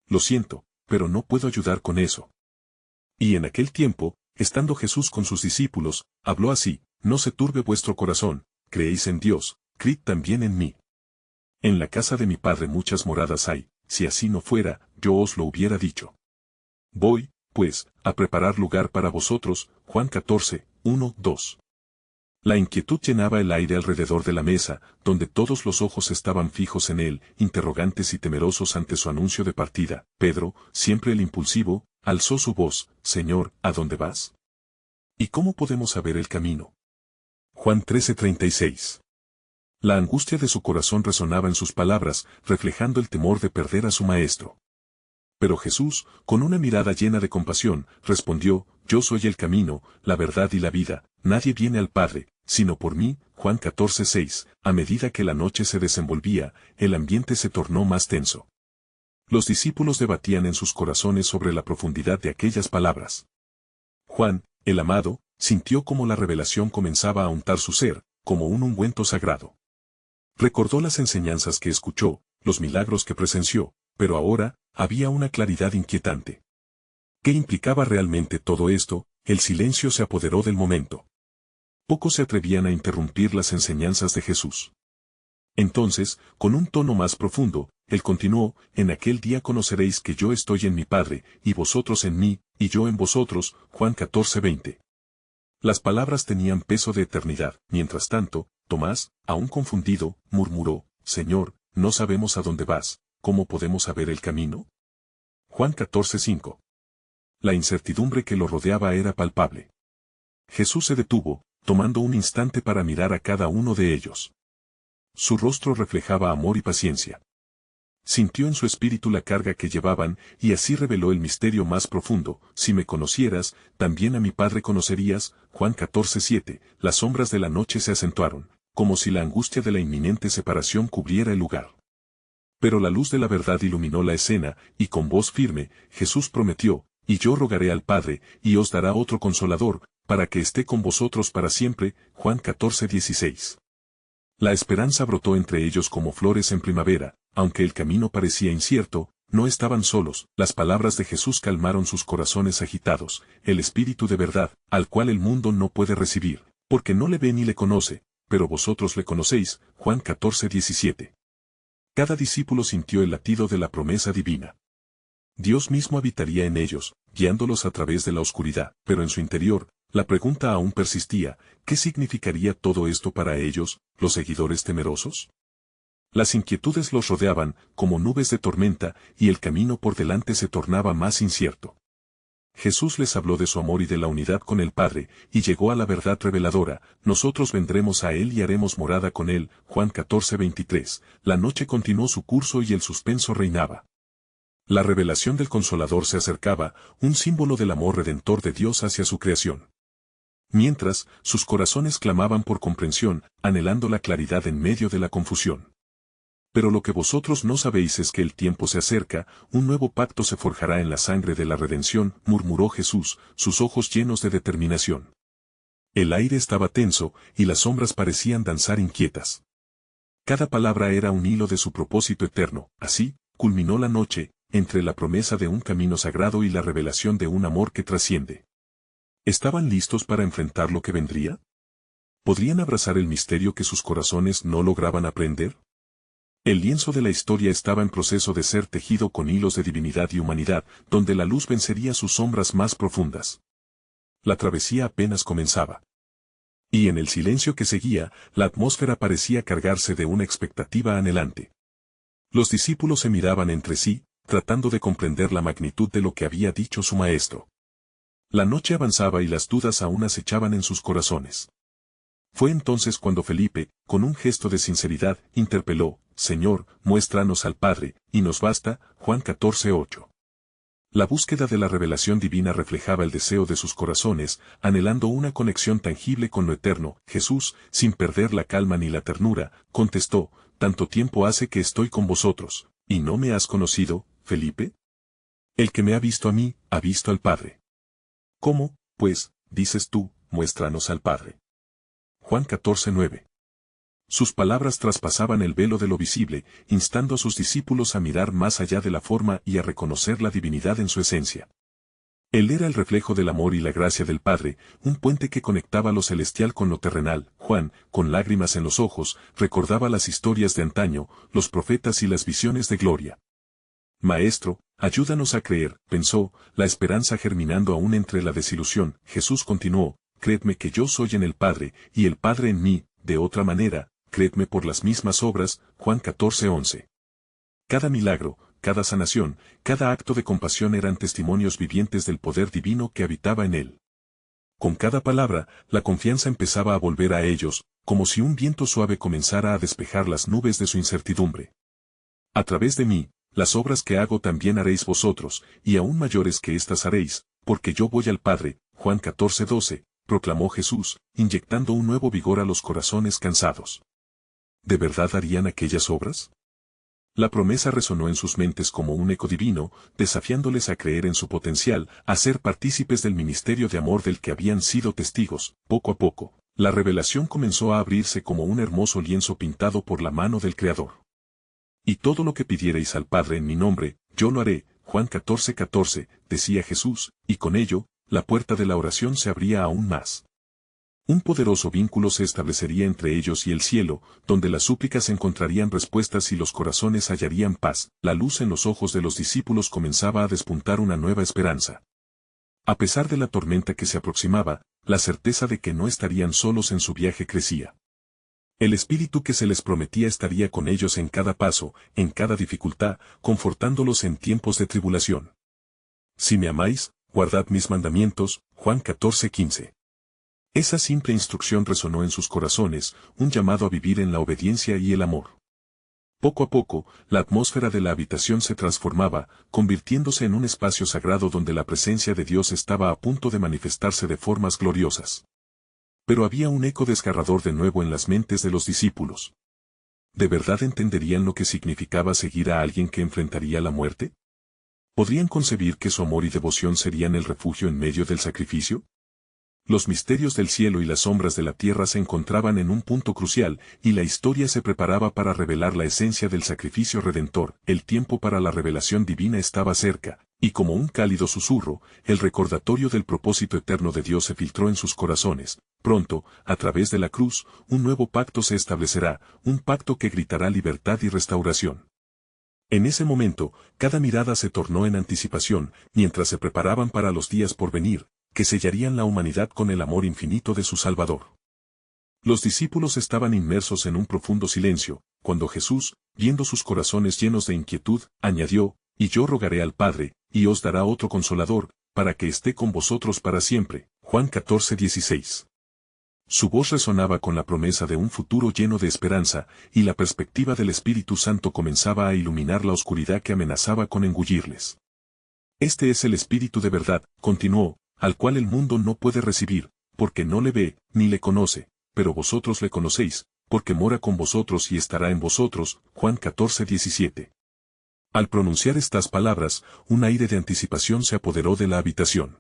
lo siento, pero no puedo ayudar con eso. Y en aquel tiempo, estando Jesús con sus discípulos, habló así: no se turbe vuestro corazón, creéis en Dios, creed también en mí. En la casa de mi Padre muchas moradas hay, si así no fuera, yo os lo hubiera dicho. Voy, pues, a preparar lugar para vosotros. Juan 14, 1, 2. La inquietud llenaba el aire alrededor de la mesa, donde todos los ojos estaban fijos en él, interrogantes y temerosos ante su anuncio de partida. Pedro, siempre el impulsivo, alzó su voz: Señor, ¿a dónde vas? ¿Y cómo podemos saber el camino? Juan 13:36. La angustia de su corazón resonaba en sus palabras, reflejando el temor de perder a su maestro. Pero Jesús, con una mirada llena de compasión, respondió: yo soy el camino, la verdad y la vida, nadie viene al Padre, sino por mí. Juan 14:6. A medida que la noche se desenvolvía, el ambiente se tornó más tenso. Los discípulos debatían en sus corazones sobre la profundidad de aquellas palabras. Juan, el amado, sintió como la revelación comenzaba a untar su ser, como un ungüento sagrado. Recordó las enseñanzas que escuchó, los milagros que presenció, pero ahora, había una claridad inquietante. ¿Qué implicaba realmente todo esto? El silencio se apoderó del momento. Pocos se atrevían a interrumpir las enseñanzas de Jesús. Entonces, con un tono más profundo, él continuó: en aquel día conoceréis que yo estoy en mi Padre, y vosotros en mí, y yo en vosotros. Juan 14:20. Las palabras tenían peso de eternidad. Mientras tanto, Tomás, aún confundido, murmuró: Señor, no sabemos a dónde vas, ¿cómo podemos saber el camino? Juan 14:5. La incertidumbre que lo rodeaba era palpable. Jesús se detuvo, tomando un instante para mirar a cada uno de ellos. Su rostro reflejaba amor y paciencia. Sintió en su espíritu la carga que llevaban, y así reveló el misterio más profundo: si me conocieras, también a mi Padre conocerías. Juan 14:7. Las sombras de la noche se acentuaron, como si la angustia de la inminente separación cubriera el lugar. Pero la luz de la verdad iluminó la escena, y con voz firme, Jesús prometió: y yo rogaré al Padre, y os dará otro Consolador, para que esté con vosotros para siempre. Juan 14:16. La esperanza brotó entre ellos como flores en primavera. Aunque el camino parecía incierto, no estaban solos. Las palabras de Jesús calmaron sus corazones agitados: el Espíritu de verdad, al cual el mundo no puede recibir, porque no le ve ni le conoce, pero vosotros le conocéis. Juan 14:17. Cada discípulo sintió el latido de la promesa divina. Dios mismo habitaría en ellos, guiándolos a través de la oscuridad, pero en su interior, la pregunta aún persistía: ¿qué significaría todo esto para ellos, los seguidores temerosos? Las inquietudes los rodeaban, como nubes de tormenta, y el camino por delante se tornaba más incierto. Jesús les habló de su amor y de la unidad con el Padre, y llegó a la verdad reveladora: nosotros vendremos a Él y haremos morada con Él. Juan 14:23. La noche continuó su curso y el suspenso reinaba. La revelación del Consolador se acercaba, un símbolo del amor redentor de Dios hacia su creación. Mientras, sus corazones clamaban por comprensión, anhelando la claridad en medio de la confusión. Pero lo que vosotros no sabéis es que el tiempo se acerca, un nuevo pacto se forjará en la sangre de la redención, murmuró Jesús, sus ojos llenos de determinación. El aire estaba tenso, y las sombras parecían danzar inquietas. Cada palabra era un hilo de su propósito eterno. Así, culminó la noche, entre la promesa de un camino sagrado y la revelación de un amor que trasciende. ¿Estaban listos para enfrentar lo que vendría? ¿Podrían abrazar el misterio que sus corazones no lograban aprender? El lienzo de la historia estaba en proceso de ser tejido con hilos de divinidad y humanidad, donde la luz vencería sus sombras más profundas. La travesía apenas comenzaba. Y en el silencio que seguía, la atmósfera parecía cargarse de una expectativa anhelante. Los discípulos se miraban entre sí, tratando de comprender la magnitud de lo que había dicho su maestro. La noche avanzaba y las dudas aún acechaban en sus corazones. Fue entonces cuando Felipe, con un gesto de sinceridad, interpeló: Señor, muéstranos al Padre, y nos basta. Juan 14:8. La búsqueda de la revelación divina reflejaba el deseo de sus corazones, anhelando una conexión tangible con lo eterno. Jesús, sin perder la calma ni la ternura, contestó: tanto tiempo hace que estoy con vosotros, ¿y no me has conocido, Felipe? El que me ha visto a mí, ha visto al Padre. ¿Cómo, pues, dices tú, muéstranos al Padre? Juan 14:9. Sus palabras traspasaban el velo de lo visible, instando a sus discípulos a mirar más allá de la forma y a reconocer la divinidad en su esencia. Él era el reflejo del amor y la gracia del Padre, un puente que conectaba lo celestial con lo terrenal. Juan, con lágrimas en los ojos, recordaba las historias de antaño, los profetas y las visiones de gloria. Maestro, ayúdanos a creer, pensó, la esperanza germinando aún entre la desilusión. Jesús continuó, creedme que yo soy en el Padre, y el Padre en mí, de otra manera, creedme por las mismas obras. Juan 14:11. Cada milagro, cada sanación, cada acto de compasión eran testimonios vivientes del poder divino que habitaba en él. Con cada palabra, la confianza empezaba a volver a ellos, como si un viento suave comenzara a despejar las nubes de su incertidumbre. A través de mí, las obras que hago también haréis vosotros, y aún mayores que éstas haréis, porque yo voy al Padre. Juan 14:12, proclamó Jesús, inyectando un nuevo vigor a los corazones cansados. ¿De verdad harían aquellas obras? La promesa resonó en sus mentes como un eco divino, desafiándoles a creer en su potencial, a ser partícipes del ministerio de amor del que habían sido testigos. Poco a poco, la revelación comenzó a abrirse como un hermoso lienzo pintado por la mano del Creador. Y todo lo que pidierais al Padre en mi nombre, yo lo haré. Juan 14:14, decía Jesús, y con ello, la puerta de la oración se abría aún más. Un poderoso vínculo se establecería entre ellos y el cielo, donde las súplicas encontrarían respuestas y los corazones hallarían paz. La luz en los ojos de los discípulos comenzaba a despuntar una nueva esperanza. A pesar de la tormenta que se aproximaba, la certeza de que no estarían solos en su viaje crecía. El Espíritu que se les prometía estaría con ellos en cada paso, en cada dificultad, confortándolos en tiempos de tribulación. Si me amáis, guardad mis mandamientos. Juan 14:15. Esa simple instrucción resonó en sus corazones, un llamado a vivir en la obediencia y el amor. Poco a poco, la atmósfera de la habitación se transformaba, convirtiéndose en un espacio sagrado donde la presencia de Dios estaba a punto de manifestarse de formas gloriosas. Pero había un eco desgarrador de nuevo en las mentes de los discípulos. ¿De verdad entenderían lo que significaba seguir a alguien que enfrentaría la muerte? ¿Podrían concebir que su amor y devoción serían el refugio en medio del sacrificio? Los misterios del cielo y las sombras de la tierra se encontraban en un punto crucial, y la historia se preparaba para revelar la esencia del sacrificio redentor. El tiempo para la revelación divina estaba cerca, y como un cálido susurro, el recordatorio del propósito eterno de Dios se filtró en sus corazones. Pronto, a través de la cruz, un nuevo pacto se establecerá, un pacto que gritará libertad y restauración. En ese momento, cada mirada se tornó en anticipación, mientras se preparaban para los días por venir, que sellarían la humanidad con el amor infinito de su Salvador. Los discípulos estaban inmersos en un profundo silencio, cuando Jesús, viendo sus corazones llenos de inquietud, añadió, y yo rogaré al Padre, y os dará otro Consolador, para que esté con vosotros para siempre. Juan 14:16. Su voz resonaba con la promesa de un futuro lleno de esperanza, y la perspectiva del Espíritu Santo comenzaba a iluminar la oscuridad que amenazaba con engullirles. Este es el Espíritu de verdad, continuó, al cual el mundo no puede recibir, porque no le ve, ni le conoce, pero vosotros le conocéis, porque mora con vosotros y estará en vosotros. Juan 14:17. Al pronunciar estas palabras, un aire de anticipación se apoderó de la habitación.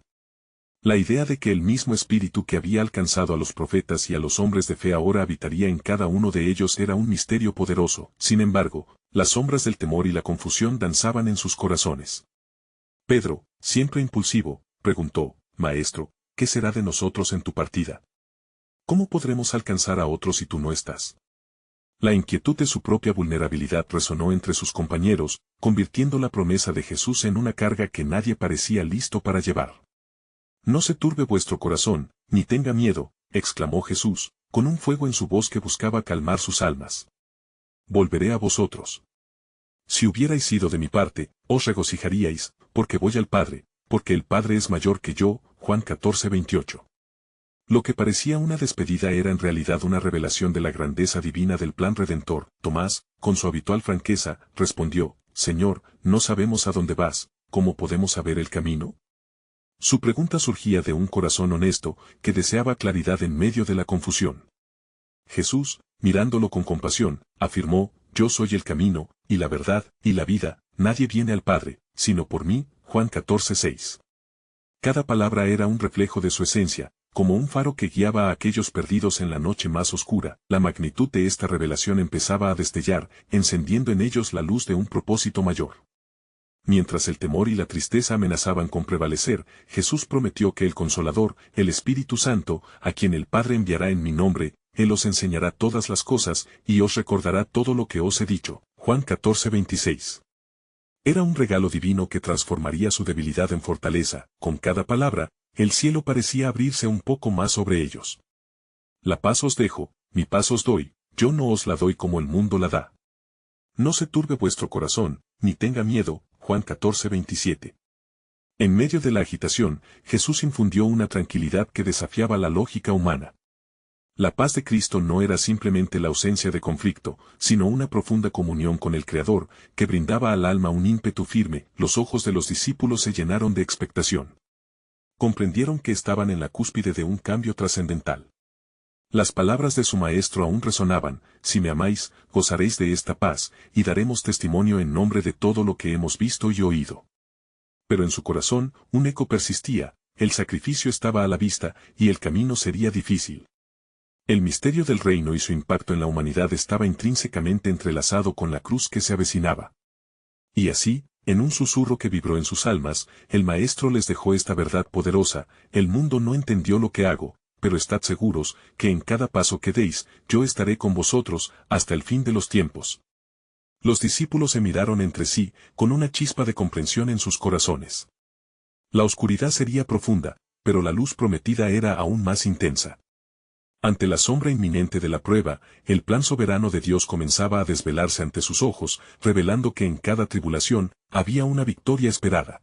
La idea de que el mismo Espíritu que había alcanzado a los profetas y a los hombres de fe ahora habitaría en cada uno de ellos era un misterio poderoso. Sin embargo, las sombras del temor y la confusión danzaban en sus corazones. Pedro, siempre impulsivo, preguntó, Maestro, ¿qué será de nosotros en tu partida? ¿Cómo podremos alcanzar a otros si tú no estás? La inquietud de su propia vulnerabilidad resonó entre sus compañeros, convirtiendo la promesa de Jesús en una carga que nadie parecía listo para llevar. No se turbe vuestro corazón, ni tenga miedo, exclamó Jesús, con un fuego en su voz que buscaba calmar sus almas. Volveré a vosotros. Si hubierais sido de mi parte, os regocijaríais, porque voy al Padre, porque el Padre es mayor que yo. Juan 14:28. Lo que parecía una despedida era en realidad una revelación de la grandeza divina del plan redentor. Tomás, con su habitual franqueza, respondió, Señor, no sabemos a dónde vas, ¿cómo podemos saber el camino? Su pregunta surgía de un corazón honesto, que deseaba claridad en medio de la confusión. Jesús, mirándolo con compasión, afirmó, Yo soy el camino, y la verdad, y la vida, nadie viene al Padre, sino por mí. Juan 14:6. Cada palabra era un reflejo de su esencia, como un faro que guiaba a aquellos perdidos en la noche más oscura. La magnitud de esta revelación empezaba a destellar, encendiendo en ellos la luz de un propósito mayor. Mientras el temor y la tristeza amenazaban con prevalecer, Jesús prometió que el Consolador, el Espíritu Santo, a quien el Padre enviará en mi nombre, Él os enseñará todas las cosas, y os recordará todo lo que os he dicho. Juan 14:26. Era un regalo divino que transformaría su debilidad en fortaleza. Con cada palabra, el cielo parecía abrirse un poco más sobre ellos. La paz os dejo, mi paz os doy, yo no os la doy como el mundo la da. No se turbe vuestro corazón, ni tenga miedo. Juan 14:27. En medio de la agitación, Jesús infundió una tranquilidad que desafiaba la lógica humana. La paz de Cristo no era simplemente la ausencia de conflicto, sino una profunda comunión con el Creador, que brindaba al alma un ímpetu firme. Los ojos de los discípulos se llenaron de expectación. Comprendieron que estaban en la cúspide de un cambio trascendental. Las palabras de su Maestro aún resonaban: si me amáis, gozaréis de esta paz, y daremos testimonio en nombre de todo lo que hemos visto y oído. Pero en su corazón, un eco persistía: el sacrificio estaba a la vista, y el camino sería difícil. El misterio del reino y su impacto en la humanidad estaba intrínsecamente entrelazado con la cruz que se avecinaba. Y así, en un susurro que vibró en sus almas, el Maestro les dejó esta verdad poderosa: el mundo no entendió lo que hago, pero estad seguros, que en cada paso que deis, yo estaré con vosotros, hasta el fin de los tiempos. Los discípulos se miraron entre sí, con una chispa de comprensión en sus corazones. La oscuridad sería profunda, pero la luz prometida era aún más intensa. Ante la sombra inminente de la prueba, el plan soberano de Dios comenzaba a desvelarse ante sus ojos, revelando que en cada tribulación, había una victoria esperada.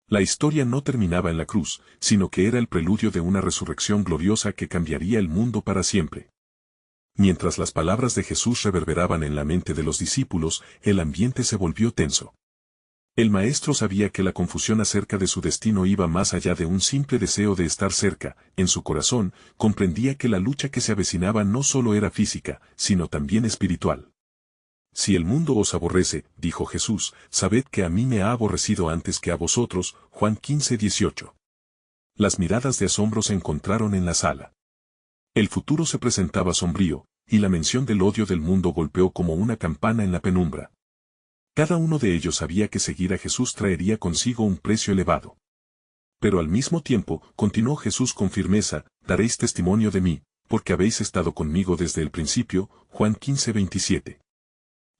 La historia no terminaba en la cruz, sino que era el preludio de una resurrección gloriosa que cambiaría el mundo para siempre. Mientras las palabras de Jesús reverberaban en la mente de los discípulos, el ambiente se volvió tenso. El Maestro sabía que la confusión acerca de su destino iba más allá de un simple deseo de estar cerca. En su corazón, comprendía que la lucha que se avecinaba no solo era física, sino también espiritual. Si el mundo os aborrece, dijo Jesús, sabed que a mí me ha aborrecido antes que a vosotros. Juan 15:18. Las miradas de asombro se encontraron en la sala. El futuro se presentaba sombrío, y la mención del odio del mundo golpeó como una campana en la penumbra. Cada uno de ellos sabía que seguir a Jesús traería consigo un precio elevado. Pero al mismo tiempo, continuó Jesús con firmeza: daréis testimonio de mí, porque habéis estado conmigo desde el principio. Juan 15:27.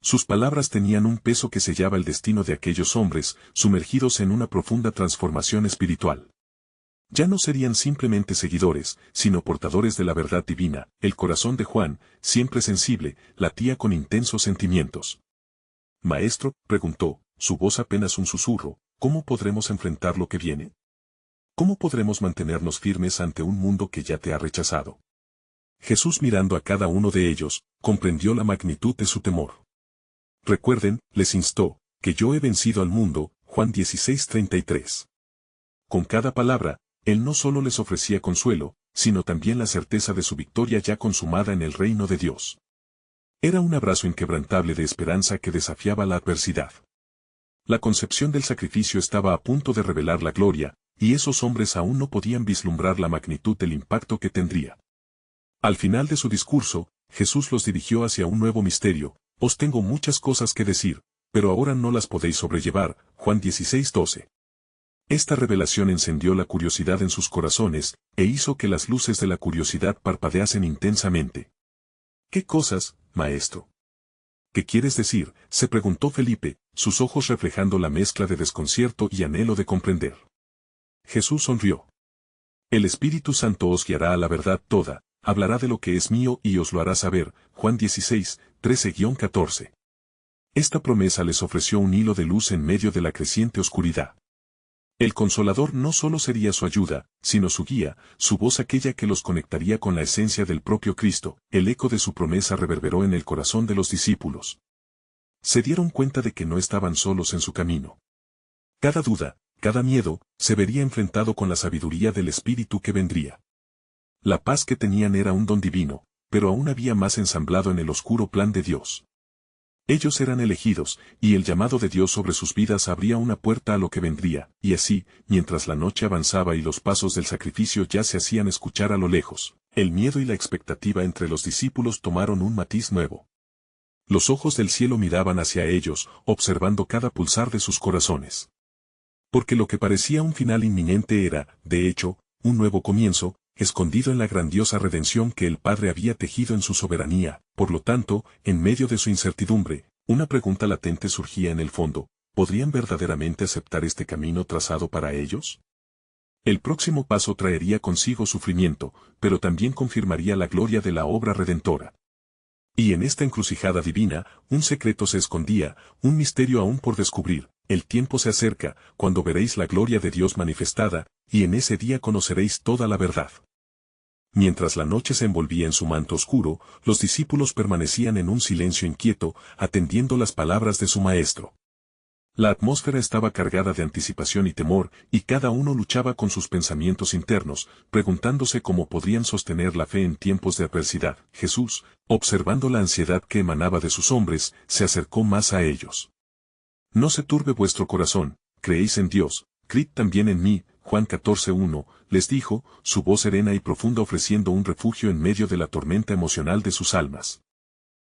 Sus palabras tenían un peso que sellaba el destino de aquellos hombres, sumergidos en una profunda transformación espiritual. Ya no serían simplemente seguidores, sino portadores de la verdad divina. El corazón de Juan, siempre sensible, latía con intensos sentimientos. Maestro, preguntó, su voz apenas un susurro, ¿cómo podremos enfrentar lo que viene? ¿Cómo podremos mantenernos firmes ante un mundo que ya te ha rechazado? Jesús, mirando a cada uno de ellos, comprendió la magnitud de su temor. Recuerden, les instó, que yo he vencido al mundo. Juan 16:33. Con cada palabra, Él no solo les ofrecía consuelo, sino también la certeza de su victoria ya consumada en el reino de Dios. Era un abrazo inquebrantable de esperanza que desafiaba la adversidad. La concepción del sacrificio estaba a punto de revelar la gloria, y esos hombres aún no podían vislumbrar la magnitud del impacto que tendría. Al final de su discurso, Jesús los dirigió hacia un nuevo misterio: os tengo muchas cosas que decir, pero ahora no las podéis sobrellevar. Juan 16:12. Esta revelación encendió la curiosidad en sus corazones, e hizo que las luces de la curiosidad parpadeasen intensamente. ¿Qué cosas, Maestro? ¿Qué quieres decir?, se preguntó Felipe, sus ojos reflejando la mezcla de desconcierto y anhelo de comprender. Jesús sonrió. El Espíritu Santo os guiará a la verdad toda, hablará de lo que es mío y os lo hará saber. Juan 16:13-14. Esta promesa les ofreció un hilo de luz en medio de la creciente oscuridad. El Consolador no solo sería su ayuda, sino su guía, su voz aquella que los conectaría con la esencia del propio Cristo. El eco de su promesa reverberó en el corazón de los discípulos. Se dieron cuenta de que no estaban solos en su camino. Cada duda, cada miedo, se vería enfrentado con la sabiduría del Espíritu que vendría. La paz que tenían era un don divino, pero aún había más ensamblado en el oscuro plan de Dios. Ellos eran elegidos, y el llamado de Dios sobre sus vidas abría una puerta a lo que vendría, y así, mientras la noche avanzaba y los pasos del sacrificio ya se hacían escuchar a lo lejos, el miedo y la expectativa entre los discípulos tomaron un matiz nuevo. Los ojos del cielo miraban hacia ellos, observando cada pulsar de sus corazones. Porque lo que parecía un final inminente era, de hecho, un nuevo comienzo, escondido en la grandiosa redención que el Padre había tejido en su soberanía. Por lo tanto, en medio de su incertidumbre, una pregunta latente surgía en el fondo: ¿podrían verdaderamente aceptar este camino trazado para ellos? El próximo paso traería consigo sufrimiento, pero también confirmaría la gloria de la obra redentora. Y en esta encrucijada divina, un secreto se escondía, un misterio aún por descubrir. El tiempo se acerca, cuando veréis la gloria de Dios manifestada, y en ese día conoceréis toda la verdad. Mientras la noche se envolvía en su manto oscuro, los discípulos permanecían en un silencio inquieto, atendiendo las palabras de su maestro. La atmósfera estaba cargada de anticipación y temor, y cada uno luchaba con sus pensamientos internos, preguntándose cómo podrían sostener la fe en tiempos de adversidad. Jesús, observando la ansiedad que emanaba de sus hombres, se acercó más a ellos. No se turbe vuestro corazón, creéis en Dios, creed también en mí. Juan 14:1, les dijo, su voz serena y profunda ofreciendo un refugio en medio de la tormenta emocional de sus almas.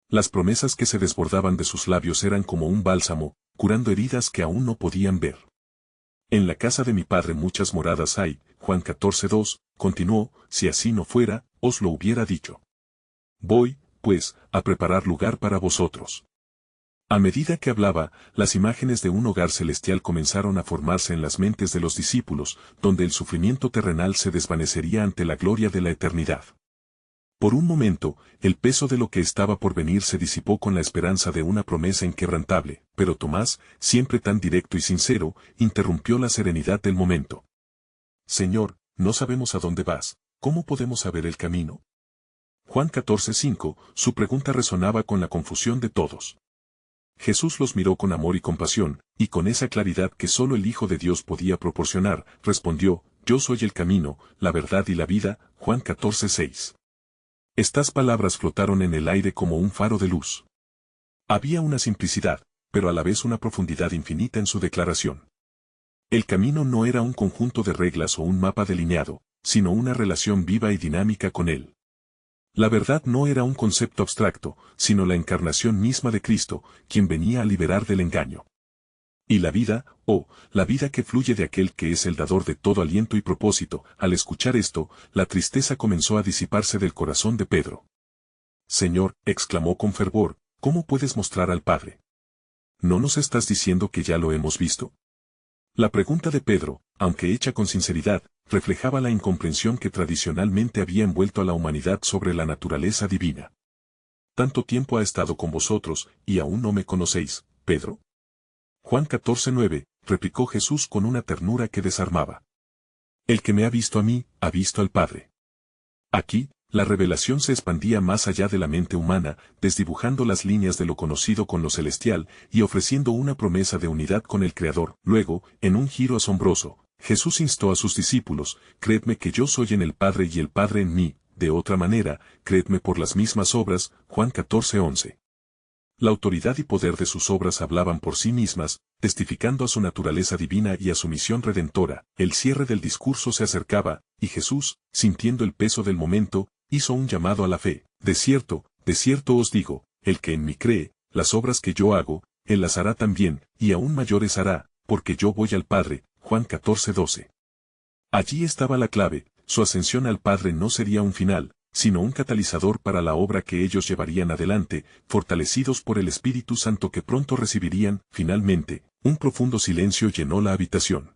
Las promesas que se desbordaban de sus labios eran como un bálsamo, curando heridas que aún no podían ver. En la casa de mi Padre muchas moradas hay. Juan 14:2, continuó, si así no fuera, os lo hubiera dicho. Voy, pues, a preparar lugar para vosotros. A medida que hablaba, las imágenes de un hogar celestial comenzaron a formarse en las mentes de los discípulos, donde el sufrimiento terrenal se desvanecería ante la gloria de la eternidad. Por un momento, el peso de lo que estaba por venir se disipó con la esperanza de una promesa inquebrantable, pero Tomás, siempre tan directo y sincero, interrumpió la serenidad del momento. Señor, no sabemos a dónde vas, ¿cómo podemos saber el camino? Juan 14:5, su pregunta resonaba con la confusión de todos. Jesús los miró con amor y compasión, y con esa claridad que solo el Hijo de Dios podía proporcionar, respondió, yo soy el camino, la verdad y la vida. Juan 14:6. Estas palabras flotaron en el aire como un faro de luz. Había una simplicidad, pero a la vez una profundidad infinita en su declaración. El camino no era un conjunto de reglas o un mapa delineado, sino una relación viva y dinámica con él. La verdad no era un concepto abstracto, sino la encarnación misma de Cristo, quien venía a liberar del engaño. Y la vida, la vida que fluye de aquel que es el dador de todo aliento y propósito. Al escuchar esto, la tristeza comenzó a disiparse del corazón de Pedro. Señor, exclamó con fervor, ¿cómo puedes mostrar al Padre? ¿No nos estás diciendo que ya lo hemos visto? La pregunta de Pedro, aunque hecha con sinceridad, reflejaba la incomprensión que tradicionalmente había envuelto a la humanidad sobre la naturaleza divina. Tanto tiempo ha estado con vosotros, y aún no me conocéis, Pedro. Juan 14:9, replicó Jesús con una ternura que desarmaba. El que me ha visto a mí, ha visto al Padre. Aquí, la revelación se expandía más allá de la mente humana, desdibujando las líneas de lo conocido con lo celestial, y ofreciendo una promesa de unidad con el Creador. Luego, en un giro asombroso, Jesús instó a sus discípulos, creedme que yo soy en el Padre y el Padre en mí, de otra manera, creedme por las mismas obras. Juan 14:11. La autoridad y poder de sus obras hablaban por sí mismas, testificando a su naturaleza divina y a su misión redentora. El cierre del discurso se acercaba, y Jesús, sintiendo el peso del momento, hizo un llamado a la fe. De cierto os digo, el que en mí cree, las obras que yo hago, él las hará también, y aún mayores hará, porque yo voy al Padre. Juan 14:12. Allí estaba la clave, su ascensión al Padre no sería un final, sino un catalizador para la obra que ellos llevarían adelante, fortalecidos por el Espíritu Santo que pronto recibirían. Finalmente, un profundo silencio llenó la habitación.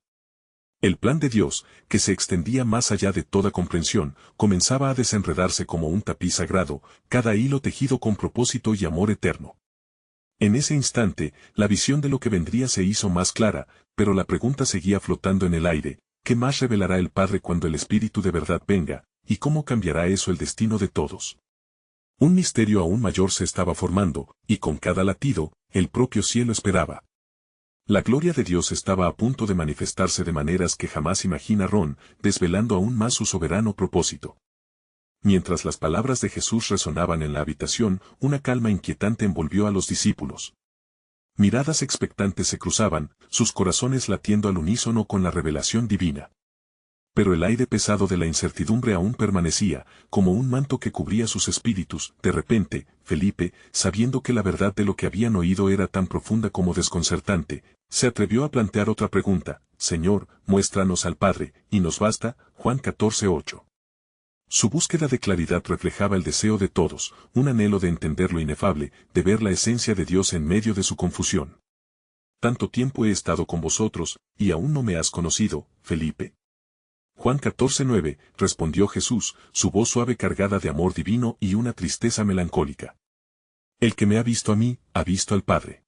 El plan de Dios, que se extendía más allá de toda comprensión, comenzaba a desenredarse como un tapiz sagrado, cada hilo tejido con propósito y amor eterno. En ese instante, la visión de lo que vendría se hizo más clara, pero la pregunta seguía flotando en el aire: ¿qué más revelará el Padre cuando el Espíritu de verdad venga, y cómo cambiará eso el destino de todos? Un misterio aún mayor se estaba formando, y con cada latido, el propio cielo esperaba. La gloria de Dios estaba a punto de manifestarse de maneras que jamás imaginaron, desvelando aún más su soberano propósito. Mientras las palabras de Jesús resonaban en la habitación, una calma inquietante envolvió a los discípulos. Miradas expectantes se cruzaban, sus corazones latiendo al unísono con la revelación divina. Pero el aire pesado de la incertidumbre aún permanecía, como un manto que cubría sus espíritus. De repente, Felipe, sabiendo que la verdad de lo que habían oído era tan profunda como desconcertante, se atrevió a plantear otra pregunta: Señor, muéstranos al Padre, y nos basta. Juan 14:8. Su búsqueda de claridad reflejaba el deseo de todos, un anhelo de entender lo inefable, de ver la esencia de Dios en medio de su confusión. Tanto tiempo he estado con vosotros, y aún no me has conocido, Felipe. Juan 14:9, respondió Jesús, su voz suave cargada de amor divino y una tristeza melancólica. El que me ha visto a mí, ha visto al Padre.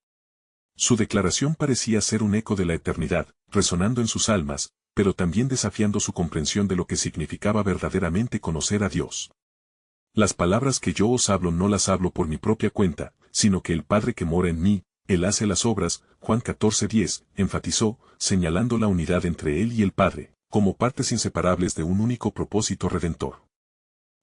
Su declaración parecía ser un eco de la eternidad, resonando en sus almas, pero también desafiando su comprensión de lo que significaba verdaderamente conocer a Dios. Las palabras que yo os hablo no las hablo por mi propia cuenta, sino que el Padre que mora en mí, Él hace las obras. Juan 14:10, enfatizó, señalando la unidad entre Él y el Padre, como partes inseparables de un único propósito redentor.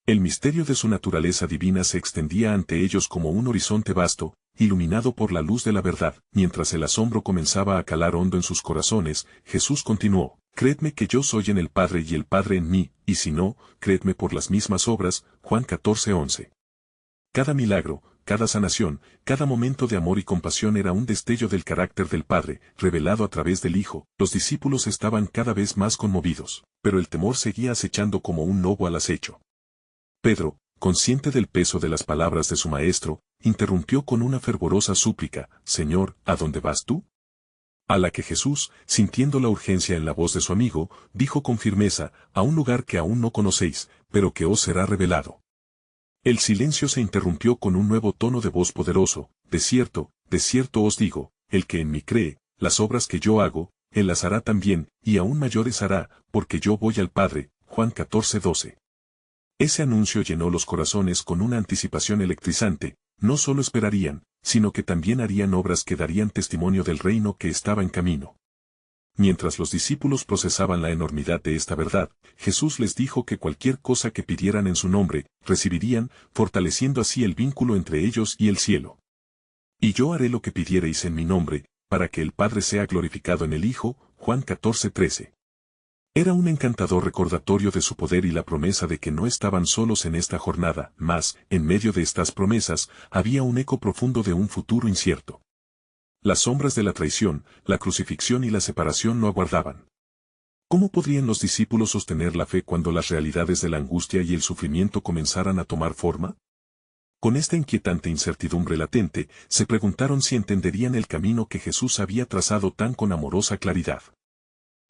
El misterio de su naturaleza divina se extendía ante ellos como un horizonte vasto, iluminado por la luz de la verdad. Mientras el asombro comenzaba a calar hondo en sus corazones, Jesús continuó: Creedme que yo soy en el Padre y el Padre en mí, y si no, creedme por las mismas obras. Juan 14:11. Cada milagro, cada sanación, cada momento de amor y compasión era un destello del carácter del Padre, revelado a través del Hijo. Los discípulos estaban cada vez más conmovidos, pero el temor seguía acechando como un lobo al acecho. Pedro, consciente del peso de las palabras de su maestro, interrumpió con una fervorosa súplica: Señor, ¿a dónde vas tú? A la que Jesús, sintiendo la urgencia en la voz de su amigo, dijo con firmeza: a un lugar que aún no conocéis, pero que os será revelado. El silencio se interrumpió con un nuevo tono de voz poderoso: de cierto os digo, el que en mí cree, las obras que yo hago, él las hará también, y aún mayores hará, porque yo voy al Padre. Juan 14:12. Ese anuncio llenó los corazones con una anticipación electrizante. No solo esperarían, sino que también harían obras que darían testimonio del reino que estaba en camino. Mientras los discípulos procesaban la enormidad de esta verdad, Jesús les dijo que cualquier cosa que pidieran en su nombre, recibirían, fortaleciendo así el vínculo entre ellos y el cielo. Y yo haré lo que pidiereis en mi nombre, para que el Padre sea glorificado en el Hijo. Juan 14:13. Era un encantador recordatorio de su poder y la promesa de que no estaban solos en esta jornada, mas, en medio de estas promesas, había un eco profundo de un futuro incierto. Las sombras de la traición, la crucifixión y la separación no aguardaban. ¿Cómo podrían los discípulos sostener la fe cuando las realidades de la angustia y el sufrimiento comenzaran a tomar forma? Con esta inquietante incertidumbre latente, se preguntaron si entenderían el camino que Jesús había trazado tan con amorosa claridad.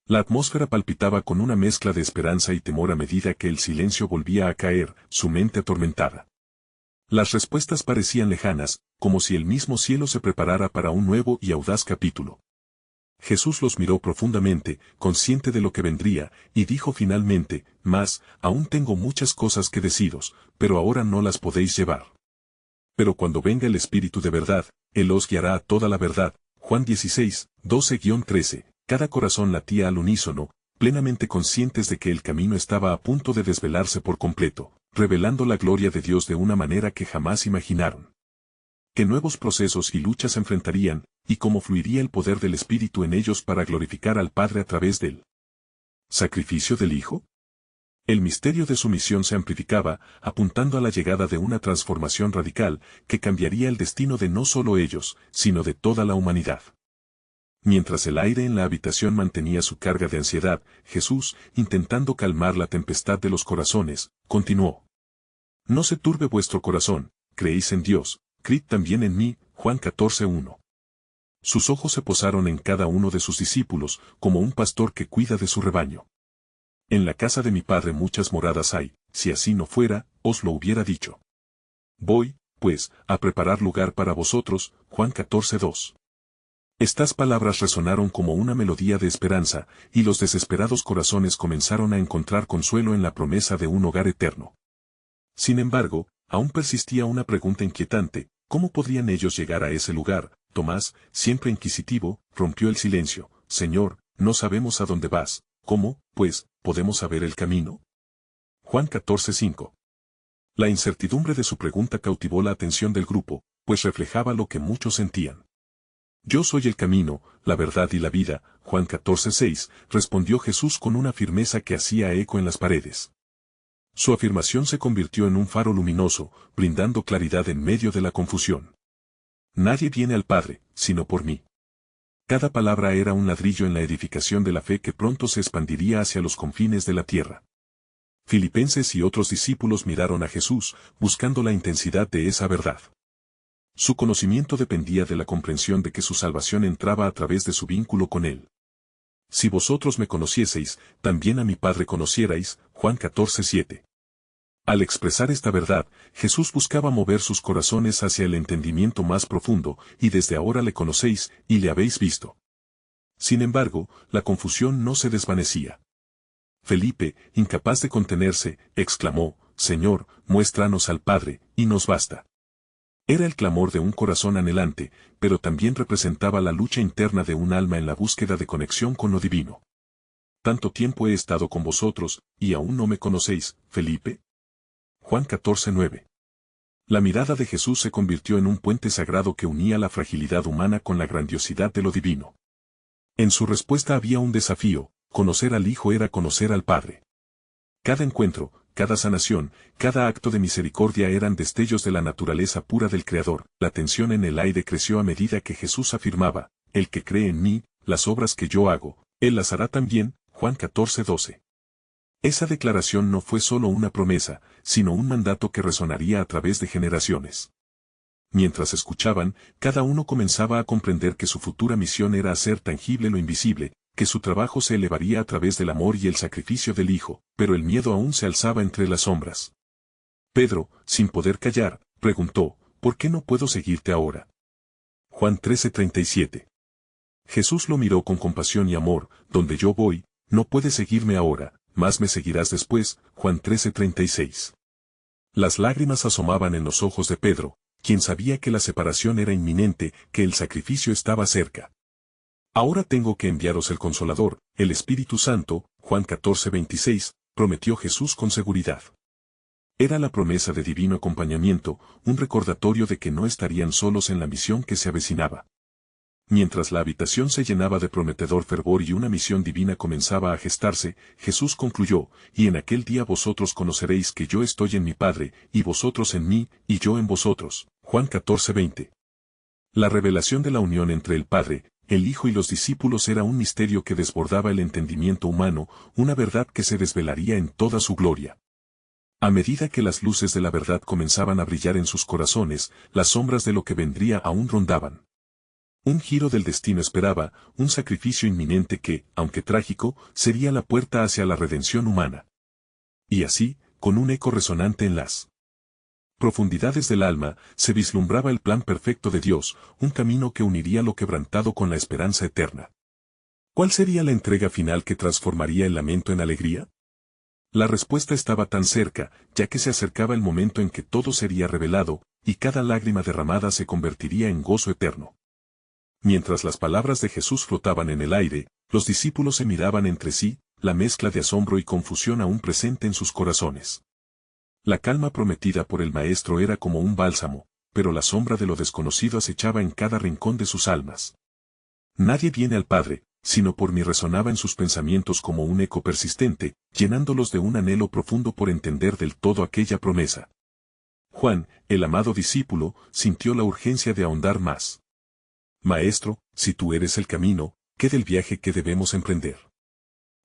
La atmósfera palpitaba con una mezcla de esperanza y temor a medida que el silencio volvía a caer, su mente atormentada. Las respuestas parecían lejanas, como si el mismo cielo se preparara para un nuevo y audaz capítulo. Jesús los miró profundamente, consciente de lo que vendría, y dijo finalmente: mas, aún tengo muchas cosas que deciros, pero ahora no las podéis llevar. Pero cuando venga el Espíritu de verdad, Él os guiará a toda la verdad. Juan 16:12-13. Cada corazón latía al unísono, plenamente conscientes de que el camino estaba a punto de desvelarse por completo, revelando la gloria de Dios de una manera que jamás imaginaron. Qué nuevos procesos y luchas enfrentarían, y cómo fluiría el poder del Espíritu en ellos para glorificar al Padre a través del sacrificio del Hijo. El misterio de su misión se amplificaba, apuntando a la llegada de una transformación radical que cambiaría el destino de no solo ellos, sino de toda la humanidad. Mientras el aire en la habitación mantenía su carga de ansiedad, Jesús, intentando calmar la tempestad de los corazones, continuó: No se turbe vuestro corazón, creéis en Dios, creed también en mí. Juan 14:1. Sus ojos se posaron en cada uno de sus discípulos, como un pastor que cuida de su rebaño. En la casa de mi Padre muchas moradas hay, si así no fuera, os lo hubiera dicho. Voy, pues, a preparar lugar para vosotros. Juan 14:2. Estas palabras resonaron como una melodía de esperanza, y los desesperados corazones comenzaron a encontrar consuelo en la promesa de un hogar eterno. Sin embargo, aún persistía una pregunta inquietante: ¿cómo podrían ellos llegar a ese lugar? Tomás, siempre inquisitivo, rompió el silencio: Señor, no sabemos a dónde vas, ¿cómo, pues, podemos saber el camino? Juan 14:5. La incertidumbre de su pregunta cautivó la atención del grupo, pues reflejaba lo que muchos sentían. Yo soy el camino, la verdad y la vida, Juan 14:6, respondió Jesús con una firmeza que hacía eco en las paredes. Su afirmación se convirtió en un faro luminoso, brindando claridad en medio de la confusión. Nadie viene al Padre, sino por mí. Cada palabra era un ladrillo en la edificación de la fe que pronto se expandiría hacia los confines de la tierra. Filipenses y otros discípulos miraron a Jesús, buscando la intensidad de esa verdad. Su conocimiento dependía de la comprensión de que su salvación entraba a través de su vínculo con Él. Si vosotros me conocieseis, también a mi Padre conocierais, Juan 14:7. Al expresar esta verdad, Jesús buscaba mover sus corazones hacia el entendimiento más profundo, y desde ahora le conocéis, y le habéis visto. Sin embargo, la confusión no se desvanecía. Felipe, incapaz de contenerse, exclamó, Señor, muéstranos al Padre, y nos basta. Era el clamor de un corazón anhelante, pero también representaba la lucha interna de un alma en la búsqueda de conexión con lo divino. Tanto tiempo he estado con vosotros, y aún no me conocéis, Felipe. Juan 14:9. La mirada de Jesús se convirtió en un puente sagrado que unía la fragilidad humana con la grandiosidad de lo divino. En su respuesta había un desafío: conocer al Hijo era conocer al Padre. Cada encuentro, cada sanación, cada acto de misericordia eran destellos de la naturaleza pura del Creador. La tensión en el aire creció a medida que Jesús afirmaba, el que cree en mí, las obras que yo hago, él las hará también, Juan 14:12. Esa declaración no fue solo una promesa, sino un mandato que resonaría a través de generaciones. Mientras escuchaban, cada uno comenzaba a comprender que su futura misión era hacer tangible lo invisible, que su trabajo se elevaría a través del amor y el sacrificio del Hijo, pero el miedo aún se alzaba entre las sombras. Pedro, sin poder callar, preguntó, ¿por qué no puedo seguirte ahora? Juan 13:37. Jesús lo miró con compasión y amor, donde yo voy, no puedes seguirme ahora, mas me seguirás después, Juan 13:36. Las lágrimas asomaban en los ojos de Pedro, quien sabía que la separación era inminente, que el sacrificio estaba cerca. Ahora tengo que enviaros el Consolador, el Espíritu Santo, Juan 14:26, prometió Jesús con seguridad. Era la promesa de divino acompañamiento, un recordatorio de que no estarían solos en la misión que se avecinaba. Mientras la habitación se llenaba de prometedor fervor y una misión divina comenzaba a gestarse, Jesús concluyó, y en aquel día vosotros conoceréis que yo estoy en mi Padre, y vosotros en mí, y yo en vosotros. Juan 14:20. La revelación de la unión entre el Padre, el Hijo y los discípulos era un misterio que desbordaba el entendimiento humano, una verdad que se desvelaría en toda su gloria. A medida que las luces de la verdad comenzaban a brillar en sus corazones, las sombras de lo que vendría aún rondaban. Un giro del destino esperaba, un sacrificio inminente que, aunque trágico, sería la puerta hacia la redención humana. Y así, con un eco resonante en las profundidades del alma, se vislumbraba el plan perfecto de Dios, un camino que uniría lo quebrantado con la esperanza eterna. ¿Cuál sería la entrega final que transformaría el lamento en alegría? La respuesta estaba tan cerca, ya que se acercaba el momento en que todo sería revelado, y cada lágrima derramada se convertiría en gozo eterno. Mientras las palabras de Jesús flotaban en el aire, los discípulos se miraban entre sí, la mezcla de asombro y confusión aún presente en sus corazones. La calma prometida por el Maestro era como un bálsamo, pero la sombra de lo desconocido acechaba en cada rincón de sus almas. Nadie viene al Padre, sino por mí, resonaba en sus pensamientos como un eco persistente, llenándolos de un anhelo profundo por entender del todo aquella promesa. Juan, el amado discípulo, sintió la urgencia de ahondar más. Maestro, si tú eres el camino, ¿qué del viaje que debemos emprender?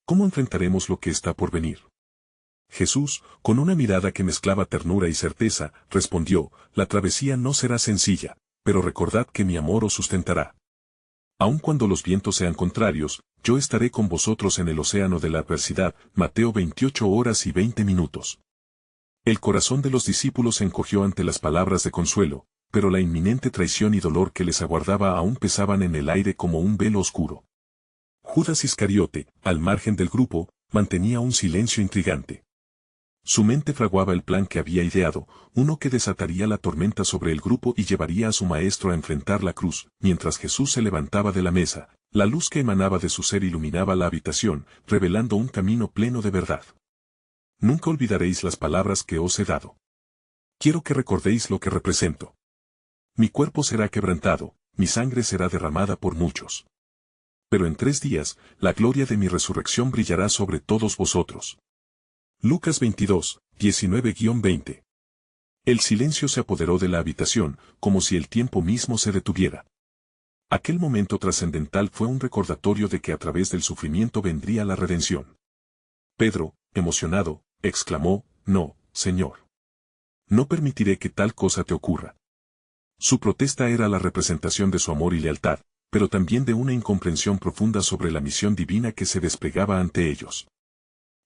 ¿Cómo enfrentaremos lo que está por venir? Jesús, con una mirada que mezclaba ternura y certeza, respondió, la travesía no será sencilla, pero recordad que mi amor os sustentará. Aun cuando los vientos sean contrarios, yo estaré con vosotros en el océano de la adversidad. Mateo 28:20. El corazón de los discípulos se encogió ante las palabras de consuelo, pero la inminente traición y dolor que les aguardaba aún pesaban en el aire como un velo oscuro. Judas Iscariote, al margen del grupo, mantenía un silencio intrigante. Su mente fraguaba el plan que había ideado, uno que desataría la tormenta sobre el grupo y llevaría a su maestro a enfrentar la cruz. Mientras Jesús se levantaba de la mesa, la luz que emanaba de su ser iluminaba la habitación, revelando un camino pleno de verdad. Nunca olvidaréis las palabras que os he dado. Quiero que recordéis lo que represento. Mi cuerpo será quebrantado, mi sangre será derramada por muchos. Pero en 3 días, la gloria de mi resurrección brillará sobre todos vosotros. Lucas 22, 19-20. El silencio se apoderó de la habitación, como si el tiempo mismo se detuviera. Aquel momento trascendental fue un recordatorio de que a través del sufrimiento vendría la redención. Pedro, emocionado, exclamó, «No, Señor. No permitiré que tal cosa te ocurra». Su protesta era la representación de su amor y lealtad, pero también de una incomprensión profunda sobre la misión divina que se desplegaba ante ellos.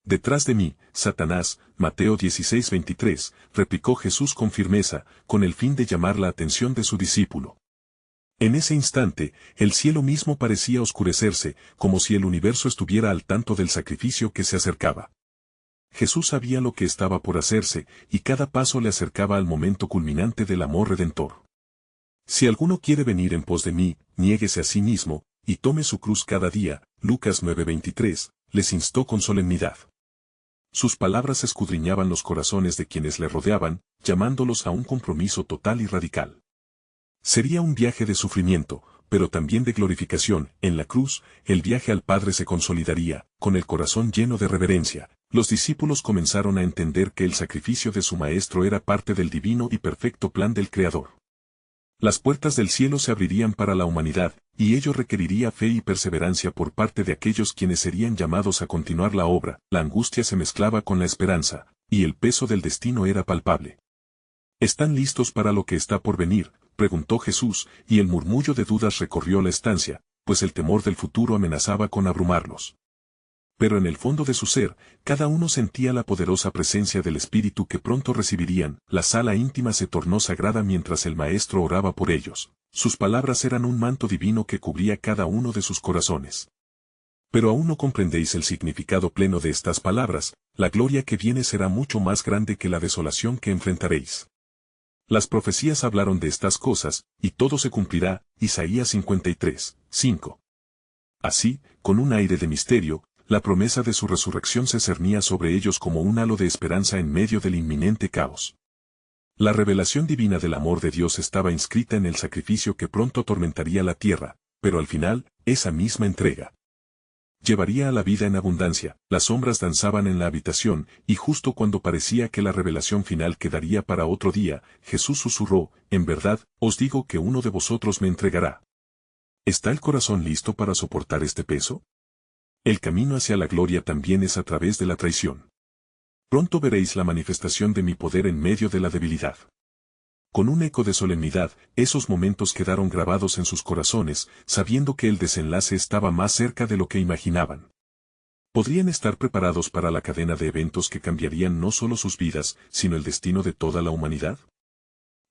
«Detrás de mí, Satanás», Mateo 16:23, replicó Jesús con firmeza, con el fin de llamar la atención de su discípulo. En ese instante, el cielo mismo parecía oscurecerse, como si el universo estuviera al tanto del sacrificio que se acercaba. Jesús sabía lo que estaba por hacerse, y cada paso le acercaba al momento culminante del amor redentor. «Si alguno quiere venir en pos de mí, niéguese a sí mismo, y tome su cruz cada día», Lucas 9:23, les instó con solemnidad. Sus palabras escudriñaban los corazones de quienes le rodeaban, llamándolos a un compromiso total y radical. Sería un viaje de sufrimiento, pero también de glorificación. En la cruz, el viaje al Padre se consolidaría, con el corazón lleno de reverencia. Los discípulos comenzaron a entender que el sacrificio de su Maestro era parte del divino y perfecto plan del Creador. Las puertas del cielo se abrirían para la humanidad, y ello requeriría fe y perseverancia por parte de aquellos quienes serían llamados a continuar la obra. La angustia se mezclaba con la esperanza, y el peso del destino era palpable. «¿Están listos para lo que está por venir?», preguntó Jesús, y el murmullo de dudas recorrió la estancia, pues el temor del futuro amenazaba con abrumarlos. Pero en el fondo de su ser, cada uno sentía la poderosa presencia del Espíritu que pronto recibirían. La sala íntima se tornó sagrada mientras el Maestro oraba por ellos. Sus palabras eran un manto divino que cubría cada uno de sus corazones. «Pero aún no comprendéis el significado pleno de estas palabras, la gloria que viene será mucho más grande que la desolación que enfrentaréis. Las profecías hablaron de estas cosas, y todo se cumplirá», Isaías 53, 5. Así, con un aire de misterio, la promesa de su resurrección se cernía sobre ellos como un halo de esperanza en medio del inminente caos. La revelación divina del amor de Dios estaba inscrita en el sacrificio que pronto atormentaría la tierra, pero al final, esa misma entrega llevaría a la vida en abundancia. Las sombras danzaban en la habitación, y justo cuando parecía que la revelación final quedaría para otro día, Jesús susurró, «En verdad, os digo que uno de vosotros me entregará». ¿Está el corazón listo para soportar este peso? El camino hacia la gloria también es a través de la traición. «Pronto veréis la manifestación de mi poder en medio de la debilidad». Con un eco de solemnidad, esos momentos quedaron grabados en sus corazones, sabiendo que el desenlace estaba más cerca de lo que imaginaban. ¿Podrían estar preparados para la cadena de eventos que cambiarían no solo sus vidas, sino el destino de toda la humanidad?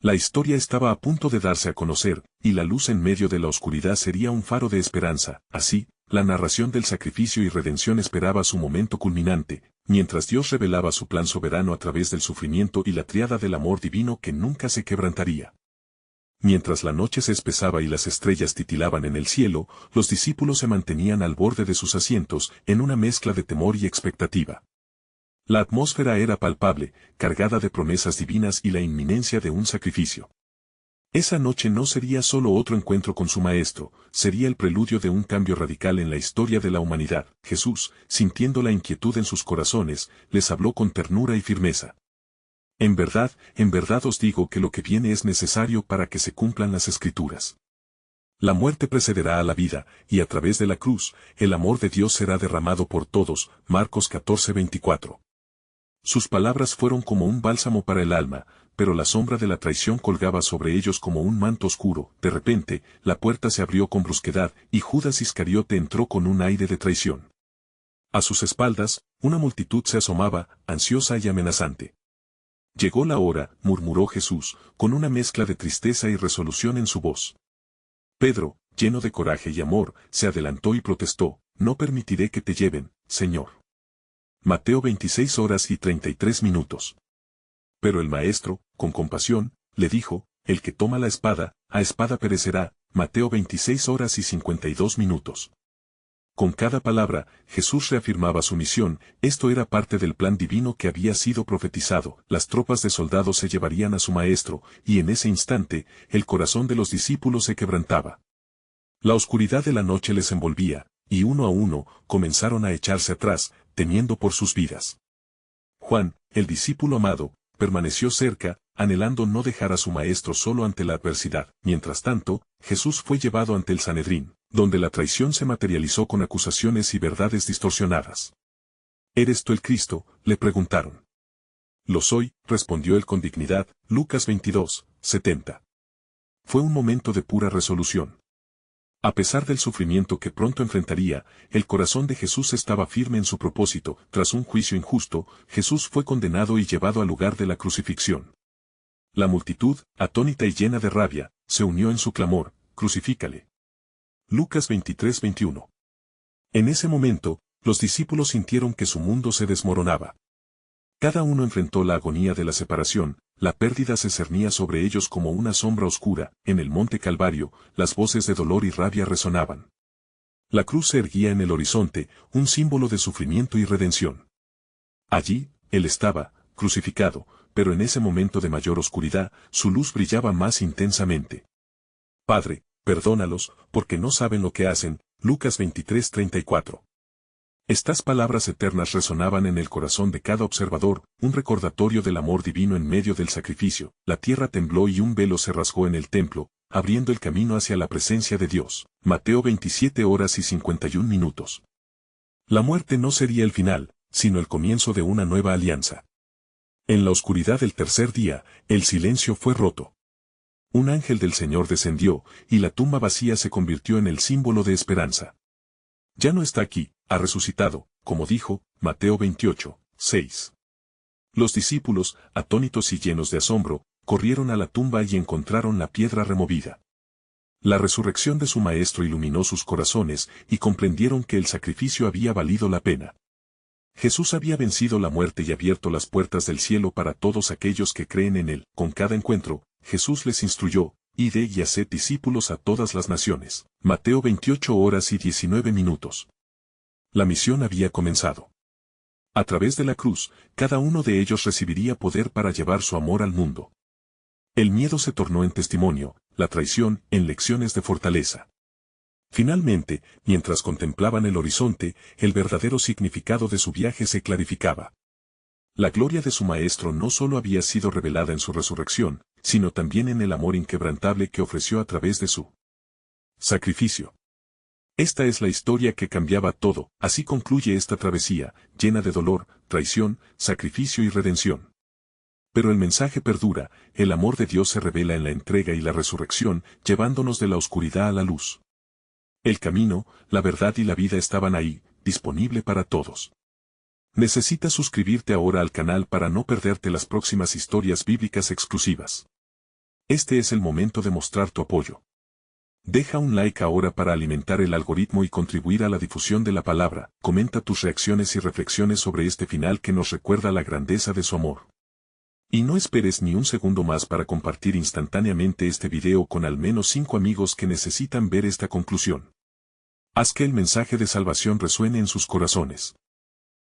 La historia estaba a punto de darse a conocer, y la luz en medio de la oscuridad sería un faro de esperanza. Así, la narración del sacrificio y redención esperaba su momento culminante, mientras Dios revelaba su plan soberano a través del sufrimiento y la tríada del amor divino que nunca se quebrantaría. Mientras la noche se espesaba y las estrellas titilaban en el cielo, los discípulos se mantenían al borde de sus asientos, en una mezcla de temor y expectativa. La atmósfera era palpable, cargada de promesas divinas y la inminencia de un sacrificio. Esa noche no sería solo otro encuentro con su Maestro, sería el preludio de un cambio radical en la historia de la humanidad. Jesús, sintiendo la inquietud en sus corazones, les habló con ternura y firmeza. En verdad os digo que lo que viene es necesario para que se cumplan las Escrituras. La muerte precederá a la vida, y a través de la cruz, el amor de Dios será derramado por todos». Marcos 14:24. Sus palabras fueron como un bálsamo para el alma, pero la sombra de la traición colgaba sobre ellos como un manto oscuro. De repente, la puerta se abrió con brusquedad, y Judas Iscariote entró con un aire de traición. A sus espaldas, una multitud se asomaba, ansiosa y amenazante. «Llegó la hora», murmuró Jesús, con una mezcla de tristeza y resolución en su voz. Pedro, lleno de coraje y amor, se adelantó y protestó: «No permitiré que te lleven, Señor». Mateo 26:33. Pero el Maestro, con compasión, le dijo: «El que toma la espada, a espada perecerá». Mateo 26:52. Con cada palabra, Jesús reafirmaba su misión, esto era parte del plan divino que había sido profetizado, las tropas de soldados se llevarían a su maestro, y en ese instante, el corazón de los discípulos se quebrantaba. La oscuridad de la noche les envolvía, y uno a uno, comenzaron a echarse atrás, temiendo por sus vidas. Juan, el discípulo amado, permaneció cerca, anhelando no dejar a su maestro solo ante la adversidad. Mientras tanto, Jesús fue llevado ante el Sanedrín, donde la traición se materializó con acusaciones y verdades distorsionadas. ¿Eres tú el Cristo?, le preguntaron. Lo soy, respondió él con dignidad. Lucas 22, 70. Fue un momento de pura resolución. A pesar del sufrimiento que pronto enfrentaría, el corazón de Jesús estaba firme en su propósito. Tras un juicio injusto, Jesús fue condenado y llevado al lugar de la crucifixión. La multitud, atónita y llena de rabia, se unió en su clamor: «Crucifícale». Lucas 23, 21. En ese momento, los discípulos sintieron que su mundo se desmoronaba. Cada uno enfrentó la agonía de la separación, la pérdida se cernía sobre ellos como una sombra oscura. En el monte Calvario, las voces de dolor y rabia resonaban. La cruz se erguía en el horizonte, un símbolo de sufrimiento y redención. Allí, él estaba, crucificado, pero en ese momento de mayor oscuridad, su luz brillaba más intensamente. Padre, perdónalos, porque no saben lo que hacen. Lucas 23, 34. Estas palabras eternas resonaban en el corazón de cada observador, un recordatorio del amor divino en medio del sacrificio. La tierra tembló y un velo se rasgó en el templo, abriendo el camino hacia la presencia de Dios. Mateo 27 horas y 51 minutos. La muerte no sería el final, sino el comienzo de una nueva alianza. En la oscuridad del tercer día, el silencio fue roto. Un ángel del Señor descendió, y la tumba vacía se convirtió en el símbolo de esperanza. Ya no está aquí, ha resucitado, como dijo, Mateo 28, 6. Los discípulos, atónitos y llenos de asombro, corrieron a la tumba y encontraron la piedra removida. La resurrección de su maestro iluminó sus corazones, y comprendieron que el sacrificio había valido la pena. Jesús había vencido la muerte y abierto las puertas del cielo para todos aquellos que creen en él. Con cada encuentro, Jesús les instruyó: «Id y haced discípulos a todas las naciones». Mateo 28 horas y 19 minutos. La misión había comenzado. A través de la cruz, cada uno de ellos recibiría poder para llevar su amor al mundo. El miedo se tornó en testimonio, la traición en lecciones de fortaleza. Finalmente, mientras contemplaban el horizonte, el verdadero significado de su viaje se clarificaba. La gloria de su maestro no solo había sido revelada en su resurrección, sino también en el amor inquebrantable que ofreció a través de su sacrificio. Esta es la historia que cambiaba todo. Así concluye esta travesía, llena de dolor, traición, sacrificio y redención. Pero el mensaje perdura, el amor de Dios se revela en la entrega y la resurrección, llevándonos de la oscuridad a la luz. El camino, la verdad y la vida estaban ahí, disponible para todos. Necesitas suscribirte ahora al canal para no perderte las próximas historias bíblicas exclusivas. Este es el momento de mostrar tu apoyo. Deja un like ahora para alimentar el algoritmo y contribuir a la difusión de la palabra. Comenta tus reacciones y reflexiones sobre este final que nos recuerda la grandeza de su amor. Y no esperes ni un segundo más para compartir instantáneamente este video con al menos 5 amigos que necesitan ver esta conclusión. Haz que el mensaje de salvación resuene en sus corazones.